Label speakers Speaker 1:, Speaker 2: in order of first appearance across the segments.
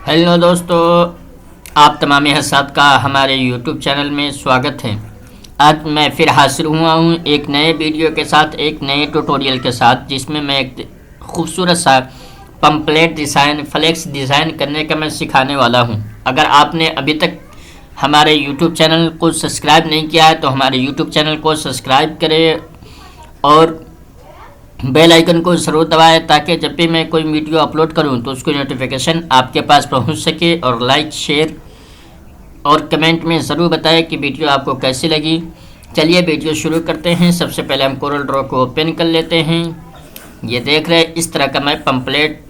Speaker 1: Hello दोस्तों, आप तमाम हसात का हमारे यूट्यूब चैनल में स्वागत है। आज मैं फिर हाजिर हुआ हूँ एक नए वीडियो के साथ, एक नए ट्यूटोरियल के साथ, जिसमें मैं एक खूबसूरत सा पम्पलेट डिज़ाइन, फ्लेक्स डिज़ाइन करने का मैं सिखाने वाला हूँ। अगर आपने अभी तक हमारे यूट्यूब चैनल को सब्सक्राइब नहीं किया है तो हमारे यूट्यूब चैनल को सब्सक्राइब करें और बेल आइकन को ज़रूर दबाएं ताकि जब भी मैं कोई वीडियो अपलोड करूं तो उसकी नोटिफिकेशन आपके पास पहुंच सके। और लाइक, शेयर और कमेंट में ज़रूर बताएं कि वीडियो आपको कैसी लगी। चलिए वीडियो शुरू करते हैं। सबसे पहले हम कोरल ड्रॉ को ओपन कर लेते हैं। ये देख रहे हैं, इस तरह का मैं पम्पलेट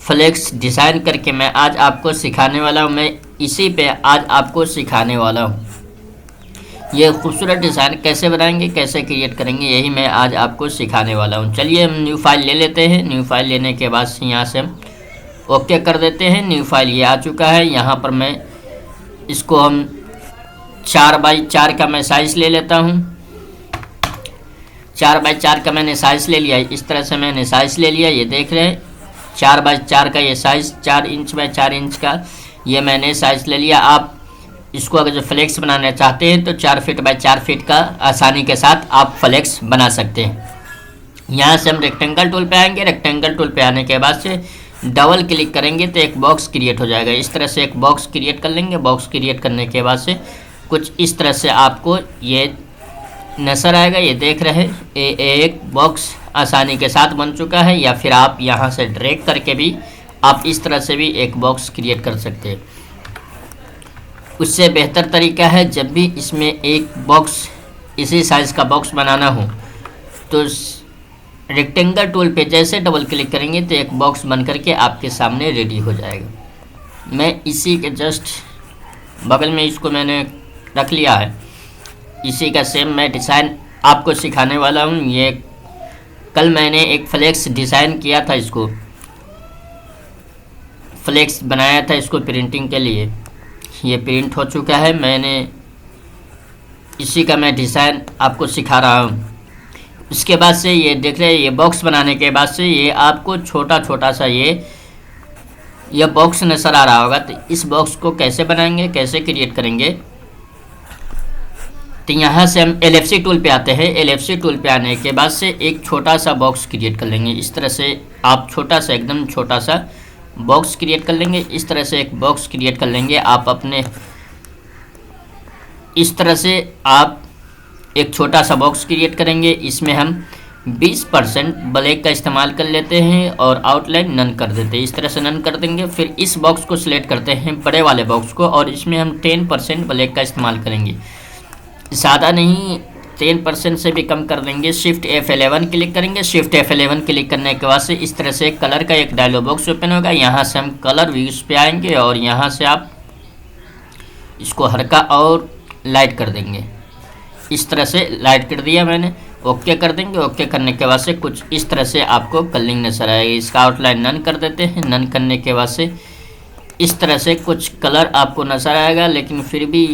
Speaker 1: फ्लेक्स डिज़ाइन करके मैं आज आपको सिखाने वाला हूँ। मैं इसी पे आज आपको सिखाने वाला हूँ। ये खूबसूरत डिज़ाइन कैसे बनाएंगे, कैसे क्रिएट करेंगे, यही मैं आज आपको सिखाने वाला हूँ। चलिए हम न्यू फाइल ले लेते हैं। न्यू फाइल लेने के बाद यहाँ से हम ओके कर देते हैं। न्यू फाइल ये आ चुका है। यहाँ पर मैं इसको हम 4x4 का मैं साइज़ ले लेता हूँ। 4x4 का मैंने साइज़ ले लिया। इस तरह से मैंने साइज़ ले लिया। ये देख रहे हैं 4x4 का ये साइज़, 4 इंच बाय 4 इंच का ये मैंने साइज़ ले लिया। आप इसको अगर जो फ्लेक्स बनाना चाहते हैं तो 4 फीट बाय 4 फीट का आसानी के साथ आप फ्लेक्स बना सकते हैं। यहाँ से हम रेक्टेंगल टूल पे आएंगे। रेक्टेंगल टूल पे आने के बाद से डबल क्लिक करेंगे तो एक बॉक्स क्रिएट हो जाएगा। इस तरह से एक बॉक्स क्रिएट कर लेंगे। बॉक्स क्रिएट करने के बाद से कुछ इस तरह से आपको ये नज़र आएगा। ये देख रहे हैं एक बॉक्स आसानी के साथ बन चुका है। या फिर आप यहाँ से ड्रैग करके भी आप इस तरह से भी एक बॉक्स क्रिएट कर सकते हैं। उससे बेहतर तरीका है, जब भी इसमें एक बॉक्स इसी साइज़ का बॉक्स बनाना हो तो रेक्टेंगल टूल पे जैसे डबल क्लिक करेंगे तो एक बॉक्स बन करके आपके सामने रेडी हो जाएगा। मैं इसी के जस्ट बगल में इसको मैंने रख लिया है। इसी का सेम मैं डिज़ाइन आपको सिखाने वाला हूँ। ये कल मैंने एक फ्लेक्स डिज़ाइन किया था, इसको फ्लेक्स बनाया था इसको प्रिंटिंग के लिए। ये प्रिंट हो चुका है। मैंने इसी का मैं डिज़ाइन आपको सिखा रहा हूँ। उसके बाद से ये देख रहे हैं, ये बॉक्स बनाने के बाद से ये आपको छोटा छोटा सा ये बॉक्स नज़र आ रहा होगा। तो इस बॉक्स को कैसे बनाएंगे, कैसे क्रिएट करेंगे, तो यहाँ से हम LFC टूल पे आते हैं। LFC टूल पे आने के बाद से एक छोटा सा बॉक्स क्रिएट कर लेंगे। इस तरह से आप छोटा सा, एकदम छोटा सा बॉक्स क्रिएट कर लेंगे। इस तरह से एक बॉक्स क्रिएट कर लेंगे। आप अपने इस तरह से आप एक छोटा सा बॉक्स क्रिएट करेंगे। इसमें हम 20% ब्लैक का इस्तेमाल कर लेते हैं और आउटलाइन नन कर देते हैं। इस तरह से नन कर देंगे। फिर इस बॉक्स को सिलेक्ट करते हैं, बड़े वाले बॉक्स को, और इसमें हम 10% ब्लैक का इस्तेमाल करेंगे। ज़्यादा नहीं, 10% से भी कम कर देंगे। शिफ्ट F11 क्लिक करेंगे। शिफ्ट F11 क्लिक करने के बाद से इस तरह से कलर का एक डायलॉग बॉक्स ओपन होगा। यहाँ से हम कलर व्यूज़ पे आएंगे और यहाँ से आप इसको हल्का और लाइट कर देंगे। इस तरह से लाइट कर दिया मैंने। ओके कर देंगे। ओके करने के बाद से कुछ इस तरह से आपको कलरिंग नजर आएगी। इसका आउटलाइन नन कर देते हैं। नन करने के बाद से इस तरह से कुछ कलर आपको नजर आएगा, लेकिन फिर भी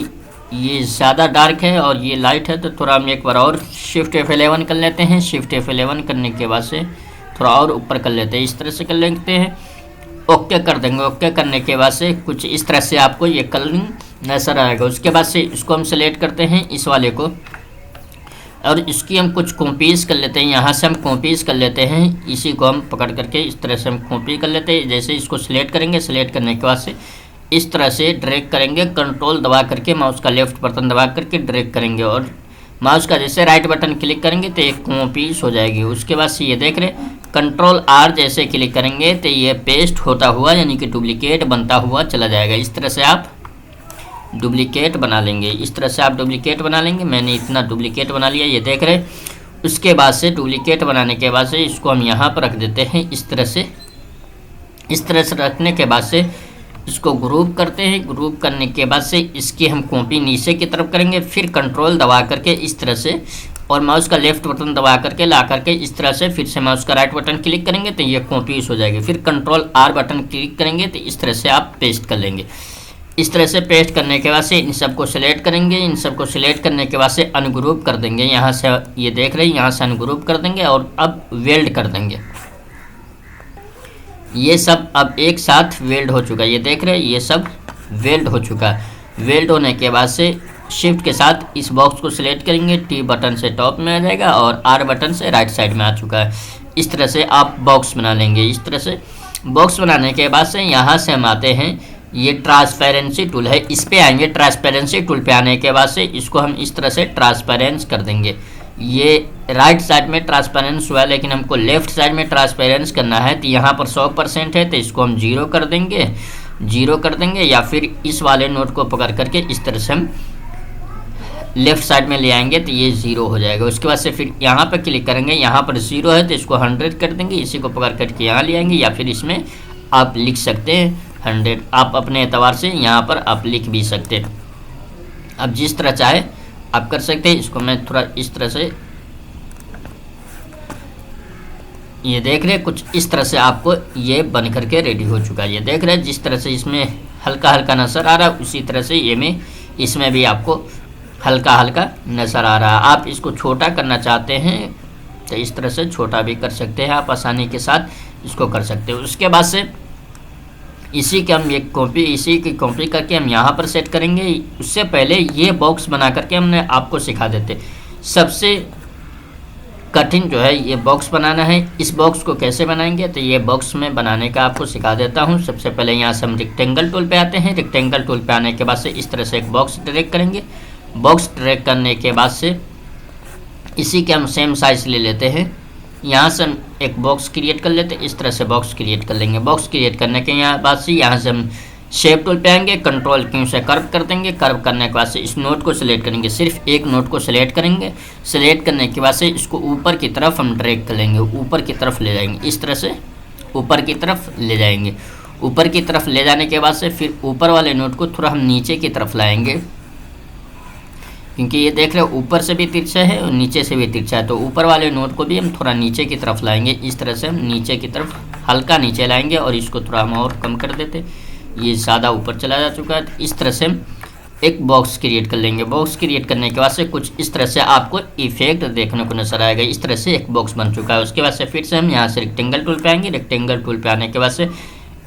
Speaker 1: ये ज़्यादा डार्क है और ये लाइट है, तो थोड़ा हम एक बार और शिफ्ट F11 कर लेते हैं। शिफ्ट F11 करने के बाद से थोड़ा और ऊपर कर लेते हैं। इस तरह से कर लेते हैं। ओके कर देंगे। ओके करने के बाद से कुछ इस तरह से आपको ये कलरिंग नज़र आएगा। उसके बाद से इसको हम सेलेक्ट करते हैं, इस वाले को, और इसकी हम कुछ कॉपीज़ कर लेते हैं। यहाँ से हम कॉपीज़ कर लेते हैं। इसी को हम पकड़ करके इस तरह से हम कॉपी कर लेते हैं। जैसे इसको सिलेक्ट करेंगे, सिलेक्ट करने के बाद से इस तरह से ड्रैग करेंगे। कंट्रोल दबा करके माउस का लेफ्ट बटन दबा करके ड्रैग करेंगे और माउस का जैसे राइट बटन क्लिक करेंगे तो एक कॉपीज हो जाएगी। उसके बाद से ये देख रहे कंट्रोल R जैसे क्लिक करेंगे तो ये पेस्ट होता हुआ, यानी कि डुप्लीकेट बनता हुआ चला जाएगा। इस तरह से आप डुप्लीकेट बना लेंगे। इस तरह से आप डुप्लीकेट बना लेंगे। मैंने इतना डुप्लीकेट बना लिया, ये देख रहे। उसके बाद से डुप्लीकेट बनाने के बाद से इसको हम यहाँ पर रख देते हैं। इस तरह से रखने के बाद से इसको ग्रुप करते हैं। ग्रुप करने के बाद से इसकी हम कॉपी नीचे की तरफ करेंगे। फिर कंट्रोल दबा करके इस तरह से और माउस का लेफ्ट बटन दबा करके ला करके इस तरह से फिर से माउस का राइट बटन क्लिक करेंगे तो ये कॉपीज हो जाएगी। फिर कंट्रोल R बटन क्लिक करेंगे तो इस तरह से आप पेस्ट कर लेंगे। इस तरह से पेस्ट करने के बाद से इन सबको सिलेक्ट करेंगे। इन सबको सिलेक्ट करने के बाद से अनग्रुप कर देंगे। यहाँ से ये देख रहे हैं, यहाँ से अनग्रुप कर देंगे और अब वेल्ड कर देंगे। ये सब अब एक साथ वेल्ड हो चुका है, ये देख रहे हैं ये सब वेल्ड हो चुका है। वेल्ड होने के बाद से शिफ्ट के साथ इस बॉक्स को सिलेक्ट करेंगे, टी बटन से टॉप में आ जाएगा और आर बटन से राइट साइड में आ चुका है। इस तरह से आप बॉक्स बना लेंगे। इस तरह से बॉक्स बनाने के बाद से यहाँ से हम आते हैं, ये ट्रांसपेरेंसी टूल है, इस पे आएंगे। ट्रांसपेरेंसी टूल पे आने के बाद से इसको हम इस तरह से ट्रांसपेरेंस कर देंगे। ये राइट साइड में ट्रांसपेरेंस हुआ है, लेकिन हमको लेफ्ट साइड में ट्रांसपेरेंस करना है, तो यहाँ पर 100% है तो इसको हम 0 कर देंगे, 0 कर देंगे। या फिर इस वाले नोट को पकड़ करके इस तरह से हम लेफ्ट साइड में ले आएंगे तो ये 0 हो जाएगा। उसके बाद से फिर यहाँ पर क्लिक करेंगे, यहाँ पर 0 है तो इसको 100 कर देंगे, इसी को पकड़ करके यहाँ ले आएंगे। या फिर इसमें आप लिख सकते हैं 100, आप अपने एतबार से यहाँ पर आप लिख भी सकते हैं। अब जिस तरह चाहे आप कर सकते हैं। इसको मैं थोड़ा इस तरह से, ये देख रहे हैं कुछ इस तरह से आपको ये बन करके रेडी हो चुका है। ये देख रहे हैं जिस तरह से इसमें हल्का हल्का नज़र आ रहा है, उसी तरह से ये में इसमें भी आपको हल्का हल्का नज़र आ रहा है। आप इसको छोटा करना चाहते हैं तो इस तरह से छोटा भी कर सकते हैं, आप आसानी के साथ इसको कर सकते हो। उसके बाद से इसी की कॉपी करके हम यहाँ पर सेट करेंगे। उससे पहले ये बॉक्स बना करके हमने आपको सिखा देते। सबसे कठिन जो है ये बॉक्स बनाना है। इस बॉक्स को कैसे बनाएंगे तो ये बॉक्स में बनाने का आपको सिखा देता हूँ। सबसे पहले यहाँ से हम रेक्टेंगल टूल पे आते हैं। रेक्टेंगल टूल पे आने के बाद से इस तरह से एक बॉक्स ड्रैग करेंगे। बॉक्स ड्रैग करने के बाद से इसी के हम सेम साइज ले लेते हैं। यहाँ से हम एक बॉक्स क्रिएट कर लेते हैं, इस तरह से बॉक्स क्रिएट कर लेंगे। बॉक्स क्रिएट करने के बाद से यहाँ से हम शेप टूल पे आएंगे, कंट्रोल क्यू से कर्व कर देंगे। कर्व करने के बाद से इस नोट को सिलेक्ट करेंगे, सिर्फ एक नोट को सिलेक्ट करेंगे। सिलेक्ट करने के बाद से इसको ऊपर की तरफ हम ड्रैग कर लेंगे, ऊपर की तरफ ले जाएंगे। इस तरह से ऊपर की तरफ ले जाएंगे। ऊपर की तरफ ले जाने के बाद से फिर ऊपर वाले नोट को थोड़ा हम नीचे की तरफ लाएंगे, क्योंकि ये देख रहे हो ऊपर से भी तिरछा है और नीचे से भी तिरछा है, तो ऊपर वाले नोट को भी हम थोड़ा नीचे की तरफ लाएंगे। इस तरह से हम नीचे की तरफ हल्का नीचे लाएंगे और इसको थोड़ा हम और कम कर देते, ये ज़्यादा ऊपर चला जा चुका है। इस तरह से हम एक बॉक्स क्रिएट कर लेंगे। बॉक्स क्रिएट करने के बाद से कुछ इस तरह से आपको इफेक्ट देखने को नजर आएगा। इस तरह से एक बॉक्स बन चुका है। उसके बाद से फिर से हम यहाँ से रेक्टेंगल टूल पे आएंगे। रेक्टेंगल टूल पे आने के बाद से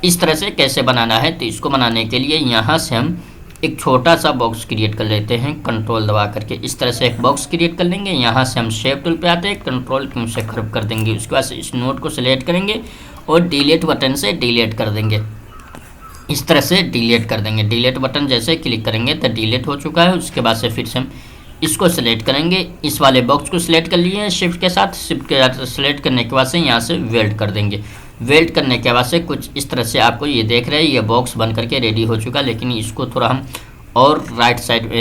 Speaker 1: इस तरह से कैसे बनाना है, तो इसको बनाने के लिए यहाँ से हम एक छोटा सा बॉक्स क्रिएट कर लेते हैं, कंट्रोल दबा करके इस तरह से एक बॉक्स क्रिएट कर लेंगे। यहाँ से हम शेप टूल पे आते हैं, कंट्रोल क्यू से कर्व कर देंगे। उसके बाद से इस नोट को सिलेक्ट करेंगे और डिलीट बटन से डिलीट कर देंगे। इस तरह से डिलीट कर देंगे। डिलीट बटन जैसे क्लिक करेंगे तो डिलीट हो चुका है। उसके बाद से फिर से हम इसको सिलेक्ट करेंगे, इस वाले बॉक्स को सिलेक्ट कर लिए शिफ्ट के साथ। शिफ्ट के साथ सिलेक्ट करने के बाद से यहाँ से वेल्ड कर देंगे। वेल्ड करने के बाद से कुछ इस तरह से आपको ये देख रहे हैं ये बॉक्स बन करके रेडी हो चुका, लेकिन इसको थोड़ा हम और राइट साइड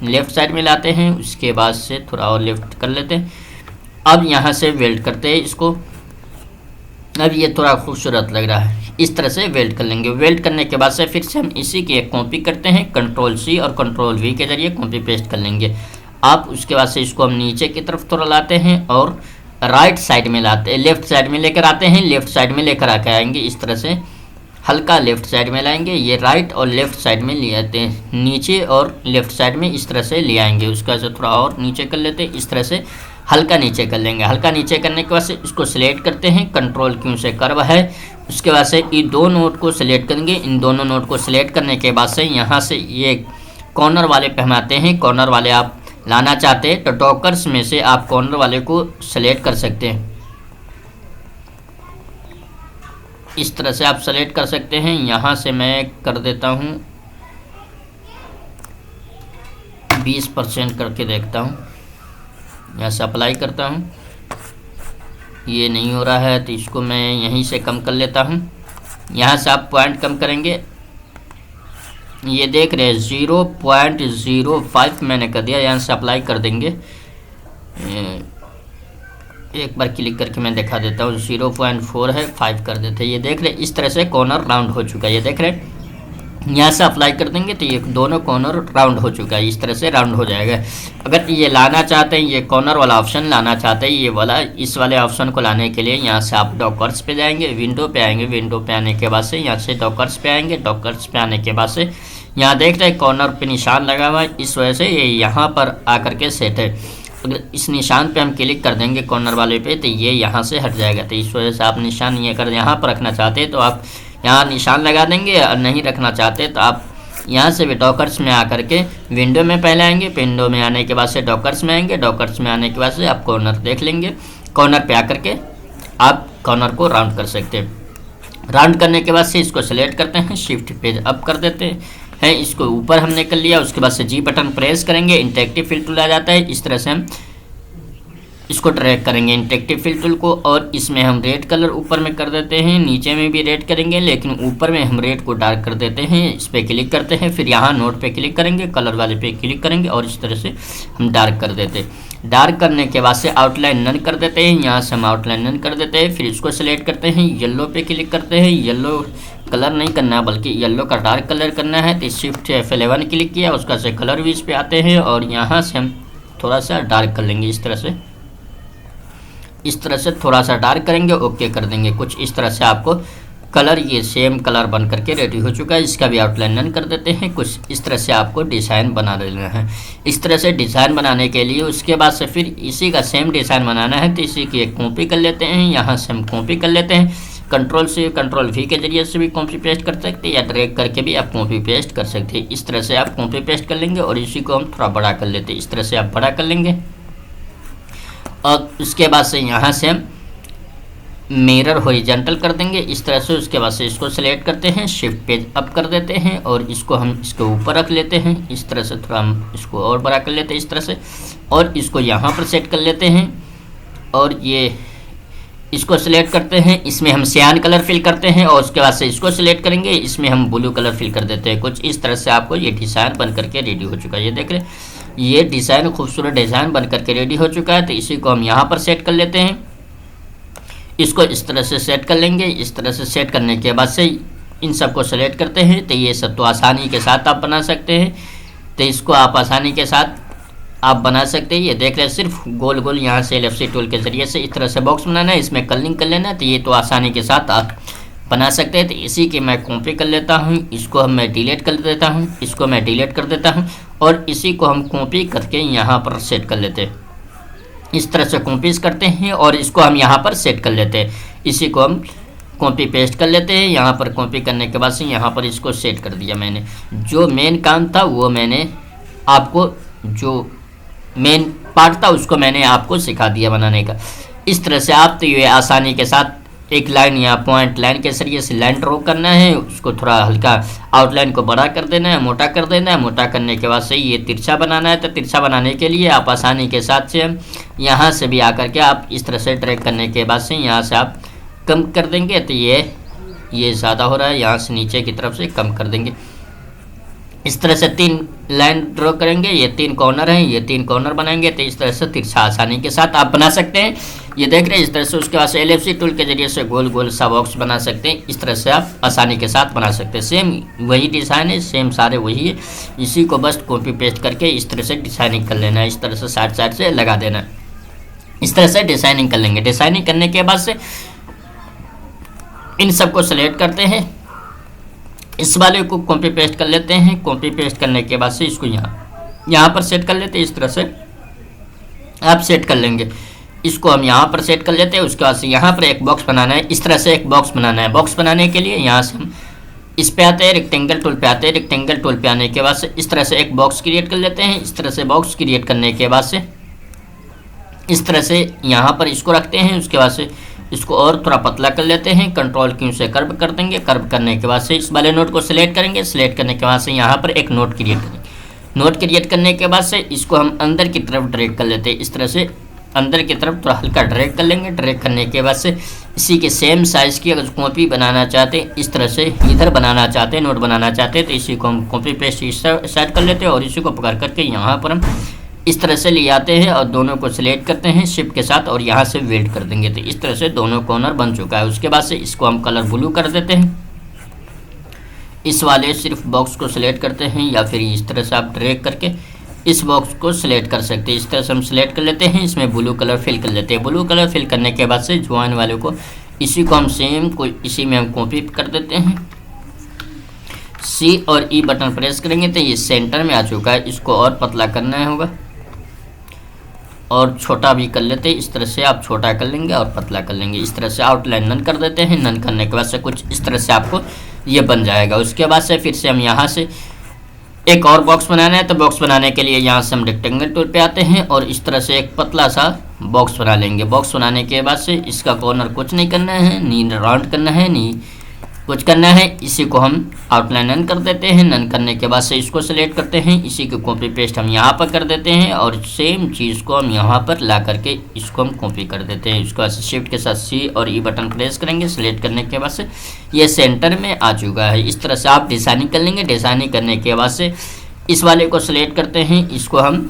Speaker 1: लेफ़्ट साइड में लाते हैं। उसके बाद से थोड़ा और लेफ्ट कर लेते हैं। अब यहाँ से वेल्ड करते हैं इसको। अब ये थोड़ा खूबसूरत लग रहा है, इस तरह से वेल्ड कर लेंगे। वेल्ड करने के बाद से फिर से हम इसी की एक कॉपी करते हैं, कंट्रोल सी और कंट्रोल वी के जरिए कॉपी पेस्ट कर लेंगे। आप उसके बाद से इसको हम नीचे की तरफ थोड़ा लाते हैं और राइट साइड में लाते हैं, लेफ्ट साइड में लेकर आते हैं, लेफ्ट साइड में लेकर आके आएंगे। इस तरह से हल्का लेफ्ट साइड में लाएंगे, ये राइट और लेफ्ट साइड में ले आते हैं, नीचे और लेफ्ट साइड में इस तरह से ले आएंगे। उसका से थोड़ा और नीचे कर लेते हैं, इस तरह से हल्का नीचे कर लेंगे। हल्का नीचे करने के बाद से इसको सिलेक्ट करते हैं, कंट्रोल क्यू से कर्व है। उसके बाद से ये दो नोट को सिलेक्ट करेंगे। इन दोनों नोट को सिलेक्ट करने के बाद से यहाँ से ये कॉर्नर वाले पे हम आते हैं। कॉर्नर वाले आप लाना चाहते हैं तो टॉकर्स में से आप कॉर्नर वाले को सिलेक्ट कर सकते हैं। इस तरह से आप सेलेक्ट कर सकते हैं। यहाँ से मैं कर देता हूँ 20% करके देखता हूँ। यहाँ से अप्लाई करता हूँ, ये नहीं हो रहा है तो इसको मैं यहीं से कम कर लेता हूँ। यहाँ से आप पॉइंट कम करेंगे, ये देख रहे हैं 0.05 मैंने कर दिया। यहाँ से अप्लाई कर देंगे, एक बार क्लिक करके मैं दिखा देता हूँ। 0.4 है, 5 कर देते हैं। ये देख रहे हैं इस तरह से कॉर्नर राउंड हो चुका है। ये देख रहे हैं यहाँ से अप्लाई कर देंगे तो ये दोनों कॉर्नर राउंड हो चुका है। इस तरह से राउंड हो जाएगा। अगर ये लाना चाहते हैं, ये कॉर्नर वाला ऑप्शन लाना चाहते हैं, ये वाला इस वाले ऑप्शन को लाने के लिए यहाँ से आप डॉकर्स पे जाएंगे, विंडो पे आएंगे। विंडो पे आने के बाद से यहाँ से डॉकर्स पे आएंगे। डॉकर्स पे आने के बाद से यहाँ देख रहे हैं कॉर्नर पे निशान लगा हुआ है, इस वजह से ये यहाँ पर आकर के सेट है। अगर इस निशान पे हम क्लिक कर देंगे कॉर्नर वाले पे तो ये यहाँ से हट जाएगा। तो इस वजह से आप निशान ये अगर यहाँ पर रखना चाहते हैं तो आप यहाँ निशान लगा देंगे, और नहीं रखना चाहते तो आप यहाँ से भी डॉकर्स में आकर के विंडो में पहले आएंगे, विंडो में आने के बाद से डॉकर्स में आएंगे, डॉकर्स में आने के बाद से आप कॉर्नर देख लेंगे, कॉर्नर पे आकर के आप कॉर्नर को राउंड कर सकते हैं। राउंड करने के बाद से इसको सेलेक्ट करते हैं, शिफ्ट पेज अप कर देते हैं, इसको ऊपर हमने कर लिया। उसके बाद से जी बटन प्रेस करेंगे, इंटरेक्टिव फिल टूल आ जाता है। इस तरह से हम इसको ड्रैग करेंगे इंटरेक्टिव फिल टूल को, और इसमें हम रेड कलर ऊपर में कर देते हैं, नीचे में भी रेड करेंगे, लेकिन ऊपर में हम रेड को डार्क कर देते हैं। इस पर क्लिक करते हैं, फिर यहाँ नोट पे क्लिक करेंगे, कलर वाले पे क्लिक करेंगे और इस तरह से हम डार्क कर देते हैं। डार्क करने के बाद से आउटलाइन नन कर देते हैं, यहाँ से हम आउटलाइन नन कर देते हैं। फिर इसको सेलेक्ट करते हैं, येलो पे क्लिक करते हैं, येलो कलर नहीं करना बल्कि येलो का डार्क कलर करना है। तो शिफ्ट F11 क्लिक किया, उसका से कलर भी इस पे आते हैं और यहाँ से हम थोड़ा सा डार्क कर लेंगे। इस तरह से थोड़ा सा डार्क करेंगे, ओके कर देंगे। कुछ इस तरह से आपको कलर ये सेम कलर बन करके रेडी हो चुका है। इसका भी आउटलाइन नन कर देते हैं। कुछ इस तरह से आपको डिज़ाइन बना लेना है। इस तरह से डिज़ाइन बनाने के लिए उसके बाद से फिर इसी का सेम डिज़ाइन बनाना है, तो इसी की एक कॉपी कर लेते हैं। यहाँ से हम कॉपी कर लेते हैं, कंट्रोल V के जरिए से भी कॉपी पेस्ट कर सकते हैं, या ड्रैग करके भी आप कॉपी पेस्ट कर सकते हैं। इस तरह से आप कॉपी पेस्ट कर लेंगे और इसी को हम थोड़ा बड़ा कर लेते हैं। इस तरह से आप बड़ा कर लेंगे और उसके बाद से यहाँ से हम मिरर हॉरिजॉन्टल कर देंगे इस तरह से। उसके बाद से इसको सेलेक्ट करते हैं, शिफ्ट पेज अप कर देते हैं और इसको हम इसके ऊपर रख लेते हैं। इस तरह से थोड़ा हम इसको और बड़ा कर लेते हैं इस तरह से, और इसको यहाँ पर सेट कर लेते हैं। और ये इसको सिलेक्ट करते हैं, इसमें हम सियान कलर फिल करते हैं और उसके बाद से इसको सिलेक्ट करेंगे, इसमें हम ब्लू कलर फिल कर देते हैं। कुछ इस तरह से आपको ये डिज़ाइन बन करके रेडी हो चुका है। ये देख रहे हैं, ये डिज़ाइन खूबसूरत डिज़ाइन बन करके रेडी हो चुका है। तो इसी को हम यहाँ पर सेट कर लेते हैं। इसको इस तरह से सेट कर लेंगे। इस तरह से सेट करने के बाद से इन सबको सेलेक्ट करते हैं। तो ये सब तो आसानी के साथ आप बना सकते हैं। तो इसको आप आसानी के साथ आप बना सकते हैं। ये देख रहे हैं, सिर्फ गोल गोल यहाँ से LFC टूल के ज़रिए से इस तरह से बॉक्स बनाना है, इसमें कलरिंग कर लेना है। तो ये तो आसानी के साथ आप बना सकते हैं। तो इसी की मैं कॉपी कर लेता हूँ, इसको हम मैं डिलीट कर देता हूँ, इसको मैं डिलीट कर देता हूँ और इसी को हम कॉपी करके यहाँ पर सेट कर लेते हैं। इस तरह से कॉपीज करते हैं और इसको हम यहाँ पर सेट कर लेते हैं। इसी को हम कॉपी पेस्ट कर लेते हैं। यहाँ पर कॉपी करने के बाद से यहाँ पर इसको सेट कर दिया मैंने। जो मेन काम था वो मैंने आपको, जो मेन पार्ट था उसको मैंने आपको सिखा दिया बनाने का। इस तरह से आप तो ये आसानी के साथ एक लाइन या पॉइंट लाइन के जरिए से लाइन ड्रॉ करना है, उसको थोड़ा हल्का आउटलाइन को बड़ा कर देना है, मोटा कर देना है। मोटा करने के बाद से ये तिरछा बनाना है। तो तिरछा बनाने के लिए आप आसानी के साथ से यहाँ से भी आकर के आप इस तरह से ड्रैग करने के बाद से यहाँ से आप कम कर देंगे। तो ये ज़्यादा हो रहा है, यहाँ से नीचे की तरफ से कम कर देंगे। इस तरह से 3 लाइन ड्रॉ करेंगे, ये 3 कॉर्नर हैं, ये 3 कॉर्नर बनाएंगे। तो इस तरह से तिरछा आसानी के साथ आप बना सकते हैं। ये देख रहे हैं इस तरह से। उसके बाद से LFC टूल के जरिए से गोल गोल सा बॉक्स बना सकते हैं। इस तरह से आप आसानी के साथ बना सकते हैं। सेम वही डिज़ाइन है, सेम सारे वही है। इसी को बस कॉपी पेस्ट करके इस तरह से डिज़ाइनिंग कर लेना है। इस तरह से साइड से लगा देना है। इस तरह से डिज़ाइनिंग कर लेंगे। डिज़ाइनिंग करने के बाद से इन सबको सेलेक्ट करते हैं, इस वाले को कॉपी पेस्ट कर लेते हैं। कॉपी पेस्ट करने के बाद से इसको यहाँ पर सेट कर लेते हैं। इस तरह से आप सेट कर लेंगे। इसको हम यहाँ पर सेट कर लेते हैं। उसके बाद से यहाँ पर एक बॉक्स बनाना है। इस तरह से एक बॉक्स बनाना है। बॉक्स बनाने के लिए यहाँ से हम इस पे आते हैं, रेक्टेंगल टूल पे आते हैं। रेक्टेंगल टूल पे आने के बाद से इस तरह से एक बॉक्स क्रिएट कर लेते हैं। इस तरह से बॉक्स क्रिएट करने के बाद से इस तरह से यहाँ पर इसको रखते हैं। उसके बाद से इसको और थोड़ा पतला कर लेते हैं। कंट्रोल Q से कर्व कर देंगे। कर्व करने के बाद से इस वाले नोट को सिलेक्ट करेंगे। सिलेक्ट करने के बाद से यहाँ पर एक नोट क्रिएट करेंगे। नोट क्रिएट करने के बाद से इसको हम अंदर की तरफ ड्रैग कर लेते हैं। इस तरह से अंदर की तरफ थोड़ा हल्का ड्रैग कर लेंगे। ड्रैग करने के बाद से इसी के सेम साइज़ की अगर कॉपी बनाना चाहते हैं, इस तरह से इधर बनाना चाहते हैं, नोट बनाना चाहते हैं, तो इसी को हम कॉपी पेस्ट इस साइड कर लेते हैं और इसी को पकड़ करके यहाँ पर हम इस तरह से ले आते हैं और दोनों को सिलेक्ट करते हैं शिफ्ट के साथ और यहाँ से वेल्ड कर देंगे। तो इस तरह से दोनों कॉर्नर बन चुका है। उसके बाद से इसको हम कलर ब्लू कर देते हैं। इस वाले सिर्फ बॉक्स को सिलेक्ट करते हैं या फिर इस तरह से आप ड्रैग करके इस बॉक्स को सिलेक्ट कर सकते हैं। इस तरह से हम सिलेक्ट कर लेते हैं। इसमें ब्लू कलर फिल कर लेते हैं। ब्लू कलर फिल करने के बाद से ज्वाइन वाले को इसी को हम सेम को इसी में हम कॉपी कर देते हैं। C और E बटन प्रेस करेंगे तो ये सेंटर में आ चुका है। इसको और पतला करना होगा और छोटा भी कर लेते हैं। इस तरह से आप छोटा कर लेंगे और पतला कर लेंगे। इस तरह से आउटलाइन नन कर देते हैं। नन करने के बाद से कुछ इस तरह से आपको ये बन जाएगा। उसके बाद से फिर से हम यहाँ से एक और बॉक्स बनाना है, तो बॉक्स बनाने के लिए यहाँ से हम रेक्टेंगल टूल पे आते हैं और इस तरह से एक पतला सा बॉक्स बना लेंगे। बॉक्स बनाने के बाद से इसका कॉर्नर कुछ नहीं करना है, नी राउंड करना है, नी कुछ करना है। इसी को हम आउटलाइन नन कर देते हैं। नन करने के बाद से इसको सिलेक्ट करते हैं। इसी को कॉपी पेस्ट हम यहाँ पर कर देते हैं और सेम चीज़ को हम यहाँ पर ला करके इसको हम कॉपी कर देते हैं। इसको ऐसे शिफ्ट के साथ सी और ई बटन प्रेस करेंगे। सिलेक्ट करने के बाद से ये सेंटर में आ चुका है। इस तरह से आप डिज़ाइनिंग कर लेंगे। डिज़ाइनिंग करने के बाद से इस वाले को सिलेक्ट करते हैं। इसको हम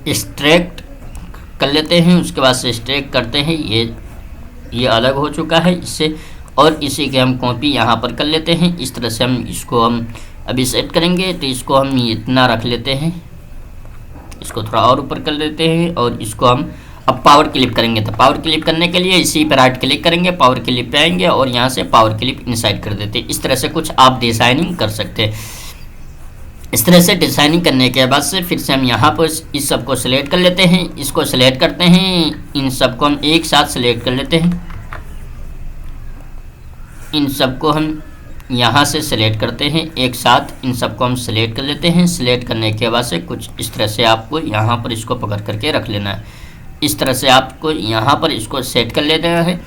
Speaker 1: स्ट्रेट कर लेते हैं। उसके बाद से स्ट्रेट करते हैं। ये अलग हो चुका है इससे, और इसी के हम कॉपी यहाँ पर कर लेते हैं। इस तरह से हम इसको अभी सेट करेंगे। तो इसको हम इतना रख लेते हैं, इसको थोड़ा और ऊपर कर लेते हैं और इसको हम अब पावर क्लिप करेंगे। तो पावर क्लिप करने के लिए इसी पर राइट क्लिक करेंगे, पावर क्लिप पे आएंगे और यहाँ से पावर क्लिप इनसाइड कर देते हैं। इस तरह से कुछ आप डिज़ाइनिंग कर सकते हैं। इस तरह से डिज़ाइनिंग करने के बाद से फिर से हम यहाँ पर इस सब को सिलेक्ट कर लेते हैं। इसको सिलेक्ट करते हैं, इन सबको हम एक साथ सिलेक्ट कर लेते हैं। इन सबको हम यहाँ से सिलेक्ट करते हैं एक साथ। इन सबको हम सिलेक्ट कर लेते हैं। सिलेक्ट करने के बाद से कुछ इस तरह से आपको यहाँ पर इसको पकड़ करके रख लेना है। इस तरह से आपको यहाँ पर इसको सेट कर लेना है।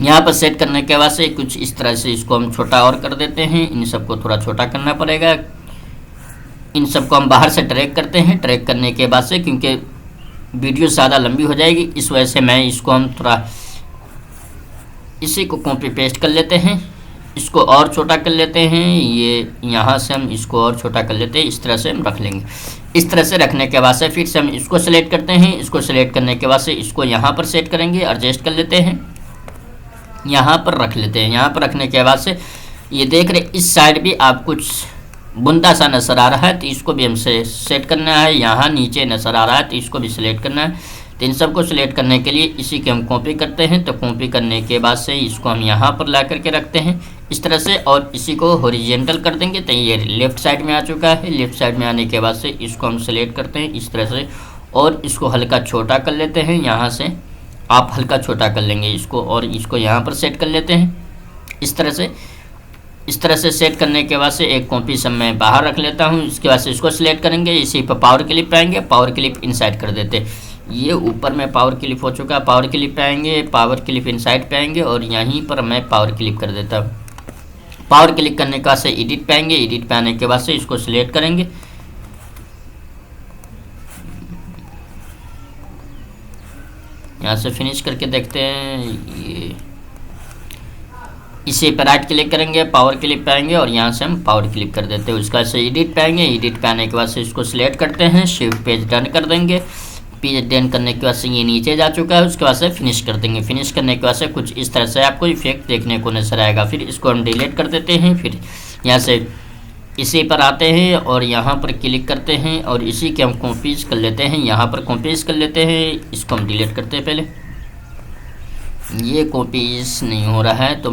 Speaker 1: यहाँ पर सेट करने के बाद से कुछ इस तरह से इसको हम छोटा और कर देते हैं। इन सबको थोड़ा छोटा करना पड़ेगा। इन सबको हम बाहर से ट्रैक करते हैं। ट्रैक करने के बाद से क्योंकि वीडियो ज़्यादा लंबी हो जाएगी, इस वजह से मैं इसको हम थोड़ा इसी को कॉपी पेस्ट कर लेते हैं। इसको और छोटा कर लेते हैं। ये यहाँ से हम इसको और छोटा कर लेते हैं। इस तरह से हम रख लेंगे। इस तरह से रखने के बाद से फिर से हम इसको सिलेक्ट करते हैं। इसको सिलेक्ट करने के बाद से इसको यहाँ पर सेट करेंगे, एडजस्ट कर लेते हैं, यहाँ पर रख लेते हैं। यहाँ पर रखने के बाद से ये देख रहे इस साइड भी आप कुछ बुंदा सा नज़र आ रहा है, तो इसको भी हमसे सेट करना है। यहाँ नीचे नज़र आ रहा है, तो इसको भी सिलेक्ट करना है। तो इन सबको सिलेक्ट करने के लिए इसी के हम कॉपी करते हैं। तो कॉपी करने के बाद से इसको हम यहाँ पर ला करके रखते हैं इस तरह से, और इसी को हॉरिजॉन्टल कर देंगे। तो ये लेफ़्ट साइड में आ चुका है। लेफ़्ट साइड में आने के बाद से इसको हम सिलेक्ट करते हैं इस तरह से और इसको हल्का छोटा कर लेते हैं। यहाँ से आप हल्का छोटा कर लेंगे इसको और इसको यहाँ पर सेट कर लेते हैं इस तरह से। इस तरह से सेट करने के बाद से एक कॉपी सब मैं बाहर रख लेता हूँ। इसके बाद से इसको सिलेक्ट करेंगे। इसी पर पावर क्लिप पाएंगे, पावर क्लिप इनसाइड कर देते। ये ऊपर में पावर क्लिप हो चुका है। पावर क्लिप पे आएंगे, पावर क्लिप इनसाइड पे आएंगे और यहीं पर मैं पावर क्लिप कर देता हूँ। पावर क्लिक करने के बाद से एडिट पे आएंगे। एडिट पे आने के बाद से इसको सिलेक्ट करेंगे। यहाँ से फिनिश करके देखते हैं। ये इसी पर राइट क्लिक करेंगे, पावर क्लिप पे आएंगे और यहाँ से हम पावर क्लिप कर देते हैं। उसके बाद से एडिट पे आएंगे। एडिट पे आने के बाद से इसको सिलेक्ट करते हैं, शिफ्ट पेज डन कर देंगे। पेज डन करने के बाद से ये नीचे जा चुका है। उसके बाद से फिनिश कर देंगे। फिनिश करने के बाद से कुछ इस तरह से आपको इफेक्ट देखने को नजर आएगा। फिर इसको हम डिलीट कर देते हैं। फिर यहाँ से इसी पर आते हैं और यहाँ पर क्लिक करते हैं और इसी के हम कॉपीज कर लेते हैं। यहाँ पर कॉपीज कर लेते हैं। इसको हम डिलीट करते हैं। पहले ये कॉपीज नहीं हो रहा है तो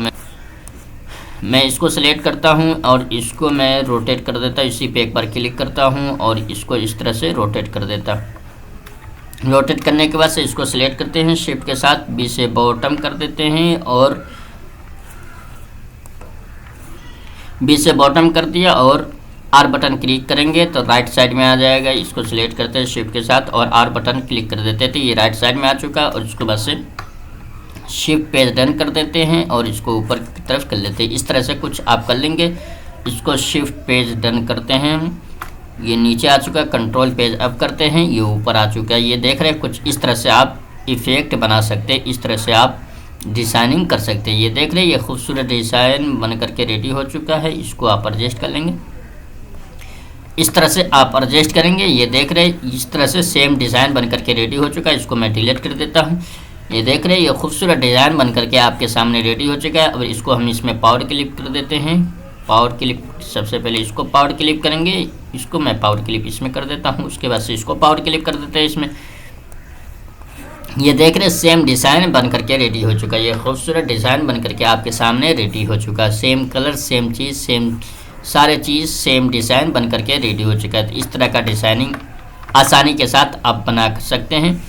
Speaker 1: मैं इसको सिलेक्ट करता हूँ और इसको मैं रोटेट कर देता हूँ। इसी पे एक बार क्लिक करता हूँ और इसको इस तरह से रोटेट कर देता। रोटेट करने के बाद से इसको सिलेक्ट करते हैं, शिफ्ट के साथ बी से बॉटम कर देते हैं और बी से बॉटम कर दिया और आर बटन क्लिक करेंगे तो राइट साइड में आ जाएगा। इसको सिलेक्ट करते हैं शिफ्ट के साथ और आर बटन क्लिक कर देते थे। ये राइट साइड में आ चुका और इसके बाद से शिफ्ट पेज डन कर देते हैं और इसको ऊपर की तरफ कर लेते हैं। इस तरह से कुछ आप कर लेंगे। इसको शिफ्ट पेज डन करते हैं। ये नीचे आ चुका है, कंट्रोल पेज अप करते हैं, ये ऊपर आ चुका है। ये देख रहे हैं कुछ इस तरह से आप इफ़ेक्ट बना सकते हैं। इस तरह से आप डिज़ाइनिंग कर सकते हैं। ये देख रहे हैं ये खूबसूरत डिज़ाइन बन करके रेडी हो चुका है। इसको आप एडजस्ट कर लेंगे। इस तरह से आप एडजस्ट करेंगे। ये देख रहे हैं इस तरह से सेम डिज़ाइन बन करके रेडी हो चुका है। इसको मैं डिलीट कर देता हूँ। ये देख रहे हैं ये खूबसूरत डिज़ाइन बन करके आपके सामने रेडी हो चुका है। अब इसको हम इसमें पावर क्लिप कर देते हैं। पावर क्लिप सबसे पहले इसको पावर क्लिप करेंगे। इसको मैं पावर क्लिप इसमें कर देता हूँ। उसके बाद से इसको पावर क्लिप कर देते हैं इसमें। ये देख रहे सेम डिज़ाइन बन करके रेडी हो चुका है। ये खूबसूरत डिज़ाइन बन करके आपके सामने रेडी हो चुका है। सेम कलर, सेम चीज़, सेम सारे चीज़, सेम डिज़ाइन बन करके रेडी हो चुका है। तो इस तरह का डिज़ाइनिंग आसानी के साथ आप बना सकते हैं।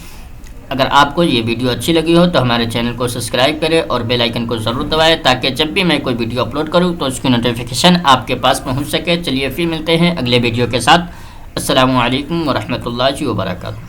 Speaker 1: अगर आपको ये वीडियो अच्छी लगी हो तो हमारे चैनल को सब्सक्राइब करें और बेल आइकन को ज़रूर दबाएं, ताकि जब भी मैं कोई वीडियो अपलोड करूं तो उसकी नोटिफिकेशन आपके पास पहुंच सके। चलिए फिर मिलते हैं अगले वीडियो के साथ। अस्सलामु अलैकुम व रहमतुल्लाहि व बरकातुहू।